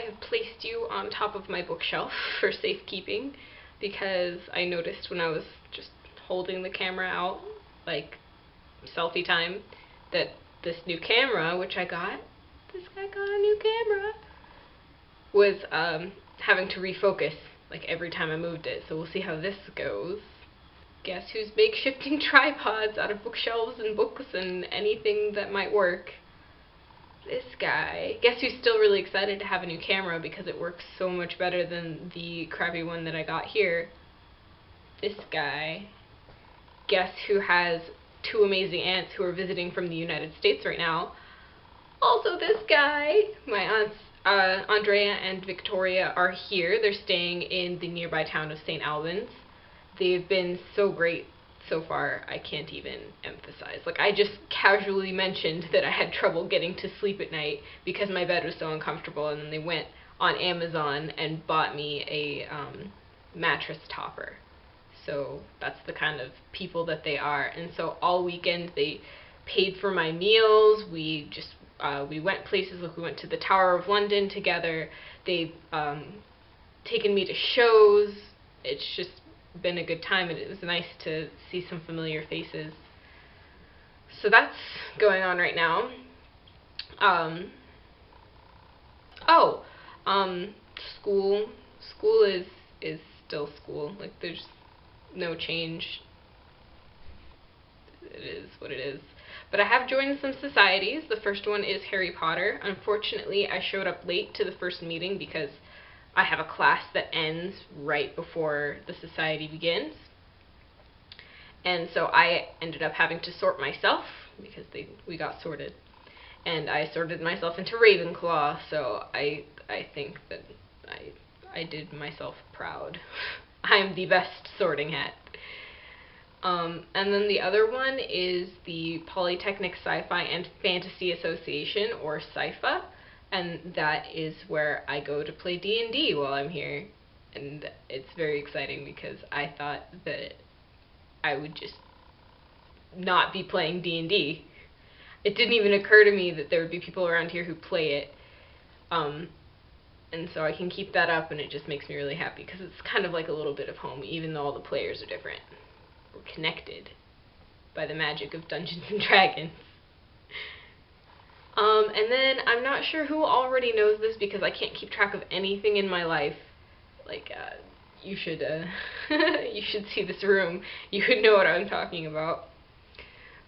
have placed you on top of my bookshelf for safekeeping because I noticed when I was just holding the camera out, like selfie time, that this new camera, which this guy got a new camera, was having to refocus like every time I moved it. So we'll see how this goes. Guess who's makeshifting tripods out of bookshelves and books and anything that might work? This guy. Guess who's still really excited to have a new camera because it works so much better than the crappy one that I got here? This guy. Guess who has two amazing aunts who are visiting from the United States right now? Also this guy. My aunts Andrea and Victoria are here. They're staying in the nearby town of St. Albans. They've been so great so far, I can't even emphasize. Like, I just casually mentioned that I had trouble getting to sleep at night because my bed was so uncomfortable, and then they went on Amazon and bought me a mattress topper. So that's the kind of people that they are. And so all weekend they paid for my meals. We went places, like we went to the Tower of London together. They've taken me to shows. It's just been a good time, and it was nice to see some familiar faces. So that's going on right now. School is still school. Like, there's no change. It is what it is. But I have joined some societies. The first one is Harry Potter. Unfortunately, I showed up late to the first meeting because I have a class that ends right before the society begins. And so I ended up having to sort myself because we got sorted. And I sorted myself into Ravenclaw, so I think that I did myself proud. I'm the best sorting hat. And then the other one is the Polytechnic Sci-Fi and Fantasy Association, or SCIFA, and that is where I go to play D&D while I'm here. And it's very exciting because I thought that I would just not be playing D&D. It didn't even occur to me that there would be people around here who play it. And so I can keep that up, and it just makes me really happy because it's kind of like a little bit of home, even though all the players are different. We're connected by the magic of Dungeons and Dragons. And then I'm not sure who already knows this because I can't keep track of anything in my life. Like, you should you should see this room. You would know what I'm talking about.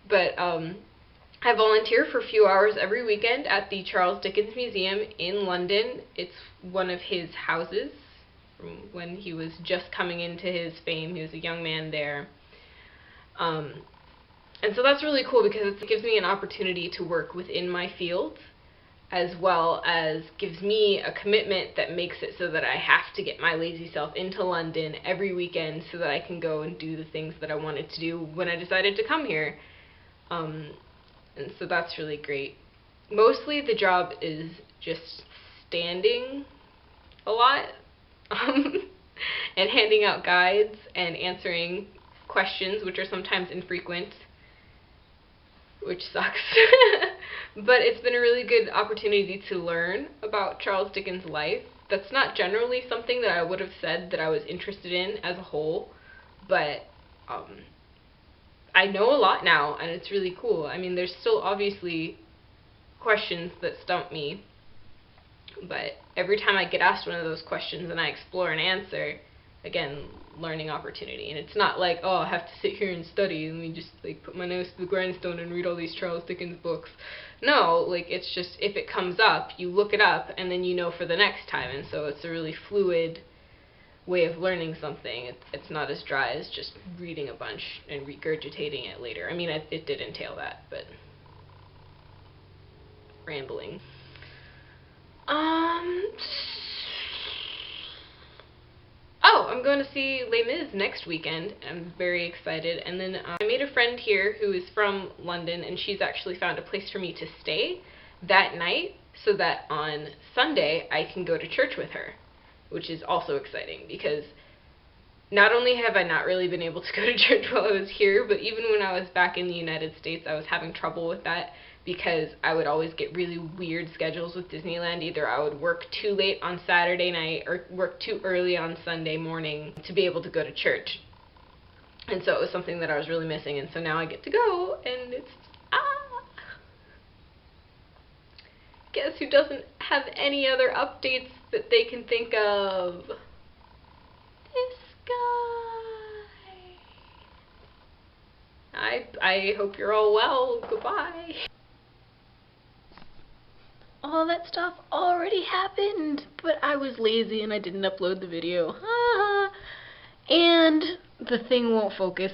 But I volunteer for a few hours every weekend at the Charles Dickens Museum in London. It's one of his houses from when he was just coming into his fame. He was a young man there. And so that's really cool because it gives me an opportunity to work within my field, as well as gives me a commitment that makes it so that I have to get my lazy self into London every weekend so that I can go and do the things that I wanted to do when I decided to come here. And so that's really great. Mostly the job is just standing a lot and handing out guides and answering questions, which are sometimes infrequent, which sucks. But it's been a really good opportunity to learn about Charles Dickens' life. That's not generally something that I would have said that I was interested in as a whole, but I know a lot now, and it's really cool. I mean, there's still obviously questions that stump me, but every time I get asked one of those questions and I explore an answer, again, learning opportunity. And it's not like, oh, I have to sit here and study, and let me just like put my nose to the grindstone and read all these Charles Dickens books. No, like, it's just, if it comes up, you look it up, and then you know for the next time. And so it's a really fluid way of learning something. It's not as dry as just reading a bunch and regurgitating it later. I mean, it did entail that, but rambling. Oh, I'm going to see Les Mis next weekend. I'm very excited. And then I made a friend here who is from London, and she's actually found a place for me to stay that night so that on Sunday I can go to church with her, which is also exciting because not only have I not really been able to go to church while I was here, but even when I was back in the United States, I was having trouble with that because I would always get really weird schedules with Disneyland. Either I would work too late on Saturday night or work too early on Sunday morning to be able to go to church. And so it was something that I was really missing, and so now I get to go, and it's, Guess who doesn't have any other updates that they can think of? This guy. I hope you're all well. Goodbye. All that stuff already happened, but I was lazy and I didn't upload the video. And the thing won't focus,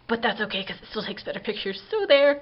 but that's okay because it still takes better pictures, so there.